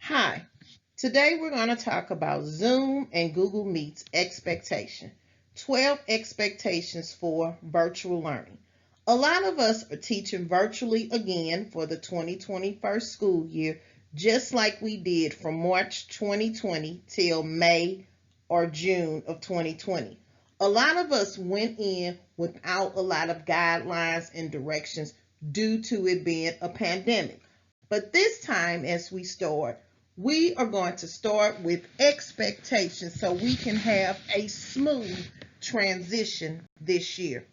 Hi, today we're going to talk about Zoom and Google Meet's expectation. 12 expectations for virtual learning. A lot of us are teaching virtually again for the 2021 school year, just like we did from March 2020 till May or June of 2020. A lot of us went in without a lot of guidelines and directions due to it being a pandemic. But this time, as we are going to start with expectations so we can have a smooth transition this year.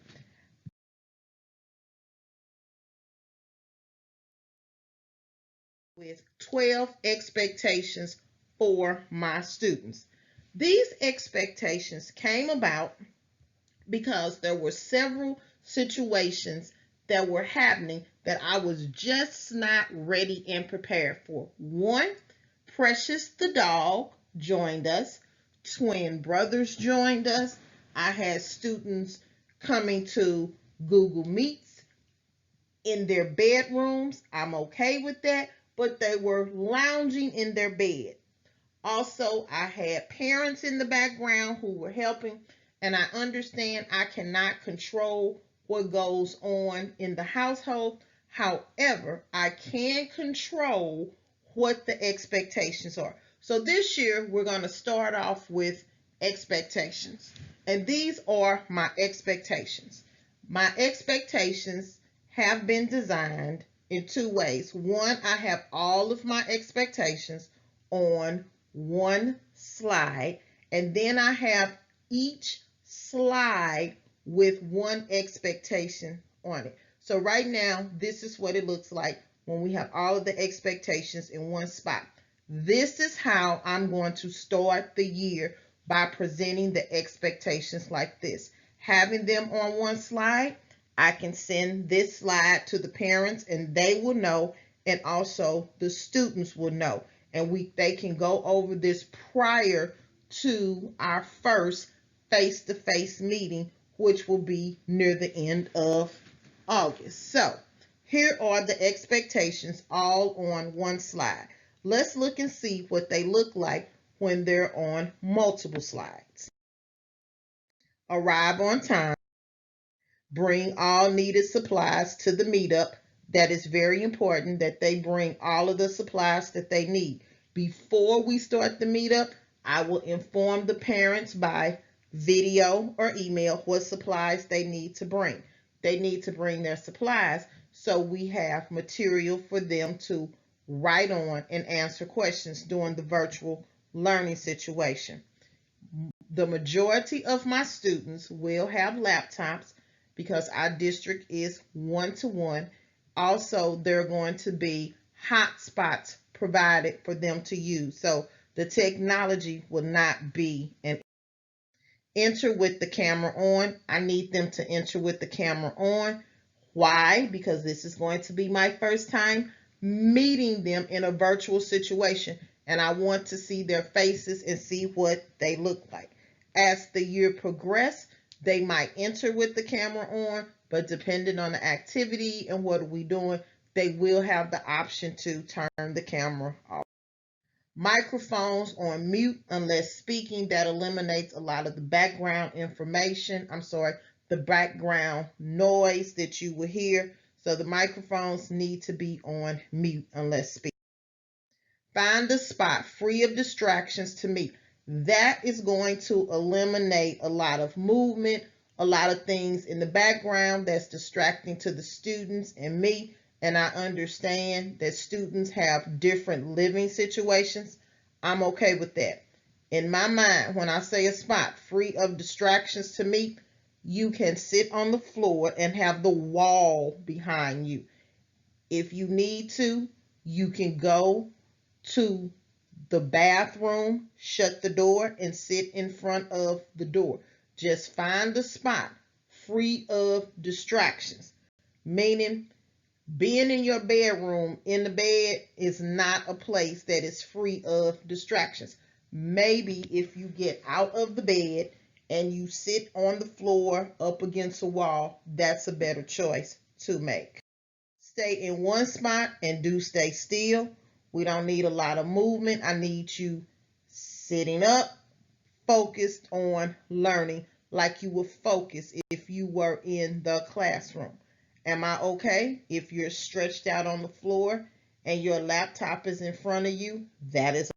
With 12 expectations for my students. These expectations came about because there were several situations that were happening that I was just not ready and prepared for. One, Precious the dog joined us, twin brothers joined us. I had students coming to Google Meets in their bedrooms. I'm okay with that, but they were lounging in their bed. Also, I had parents in the background who were helping, and I understand I cannot control what goes on in the household. However, I can control what the expectations are. So this year, we're going to start off with expectations. And these are my expectations. My expectations have been designed in two ways. One, I have all of my expectations on one slide, and then I have each slide with one expectation on it. So right now, this is what it looks like when we have all of the expectations in one spot. This is how I'm going to start the year, by presenting the expectations like this. Having them on one slide, I can send this slide to the parents and they will know, and also the students will know, and they can go over this prior to our first face-to-face meeting, which will be near the end of August. So here are the expectations all on one slide. Let's look and see what they look like when they're on multiple slides. Arrive on time. Bring all needed supplies to the meetup. That is very important that they bring all of the supplies that they need. Before we start the meetup, I will inform the parents by video or email what supplies they need to bring. They need to bring their supplies so we have material for them to write on and answer questions during the virtual learning situation. The majority of my students will have laptops because our district is one-to-one. Also, there are going to be hotspots provided for them to use. So the technology will not be an enter with the camera on. I need them to enter with the camera on. Why? Because this is going to be my first time meeting them in a virtual situation, and I want to see their faces and see what they look like. As the year progresses, they might enter with the camera on, but depending on the activity and what are we doing, they will have the option to turn the camera off. Microphones on mute unless speaking. That eliminates a lot of the background information. The background noise that you will hear. So the microphones need to be on mute unless speaking. Find a spot free of distractions to meet. That is going to eliminate a lot of movement, a lot of things in the background that's distracting to the students and me. And I understand that students have different living situations. I'm okay with that. In my mind, when I say a spot free of distractions to meet, you can sit on the floor and have the wall behind you. If you need to, you can go to the bathroom, shut the door, and sit in front of the door. Just find a spot free of distractions, meaning being in your bedroom in the bed is not a place that is free of distractions. Maybe if you get out of the bed and you sit on the floor up against a wall, that's a better choice to make. Stay in one spot and do stay still. We don't need a lot of movement. I need you sitting up, focused on learning like you would focus if you were in the classroom. Am I okay? If you're stretched out on the floor and your laptop is in front of you, that is.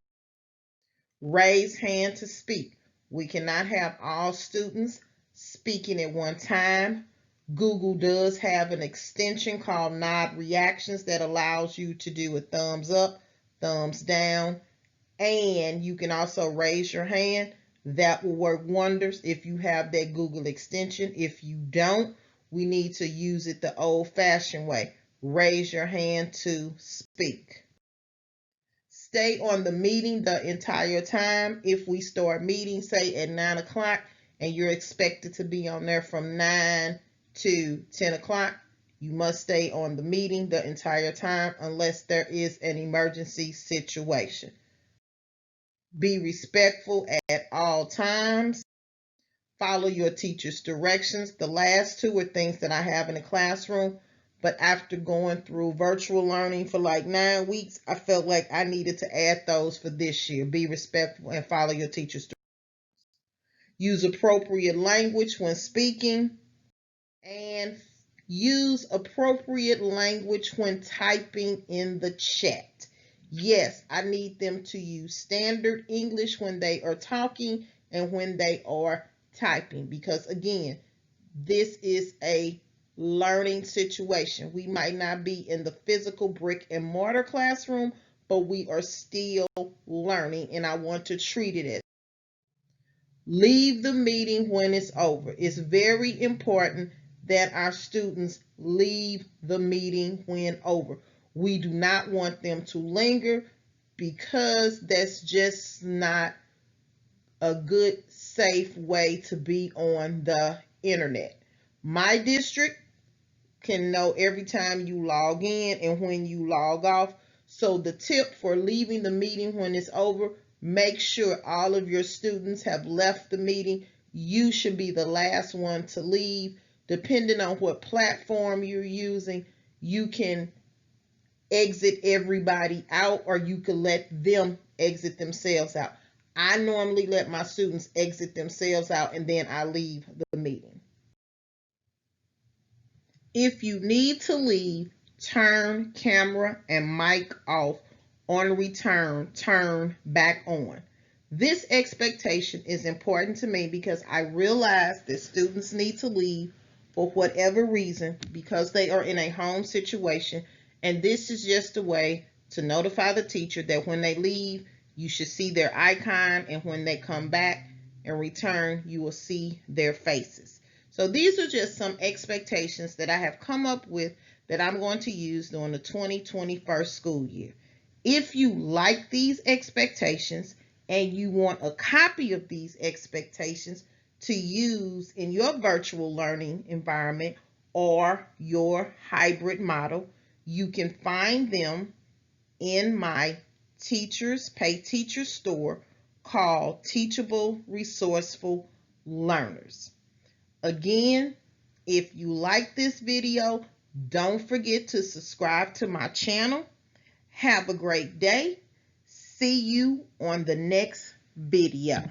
Raise hand to speak. We cannot have all students speaking at one time. Google does have an extension called Nod Reactions that allows you to do a thumbs up, thumbs down, and you can also raise your hand. That will work wonders if you have that Google extension. If you don't, we need to use it the old-fashioned way. Raise your hand to speak. Stay on the meeting the entire time. If we start meeting, say at 9 o'clock, and you're expected to be on there from 9 to 10 o'clock, you must stay on the meeting the entire time unless there is an emergency situation. Be respectful at all times. Follow your teacher's directions. The last two are things that I have in the classroom, but after going through virtual learning for like 9 weeks, I felt like I needed to add those for this year. Be respectful and follow your teacher's directions. Use appropriate language when speaking, and use appropriate language when typing in the chat. Yes, I need them to use standard English when they are talking and when they are typing, because again, this is a learning situation. We might not be in the physical brick and mortar classroom, but we are still learning, and I want to treat it as. Leave the meeting when it's over. It's very important that our students leave the meeting when over. We do not want them to linger, because that's just not a good, safe way to be on the internet. My district can know every time you log in and when you log off. So the tip for leaving the meeting when it's over, make sure all of your students have left the meeting. You should be the last one to leave. Depending on what platform you're using, you can exit everybody out, or you can let them exit themselves out. I normally let my students exit themselves out, and then I leave the meeting. If you need to leave, turn camera and mic off. On return, turn back on. This expectation is important to me because I realize that students need to leave for whatever reason because they are in a home situation, and this is just a way to notify the teacher that when they leave, you should see their icon, and when they come back and return, you will see their faces. So these are just some expectations that I have come up with that I'm going to use during the 2021 school year. If you like these expectations and you want a copy of these expectations to use in your virtual learning environment or your hybrid model, you can find them in my Teachers Pay Teacher store called Teachable Resourceful Learners. Again, if you like this video, don't forget to subscribe to my channel. Have a great day. See you on the next video.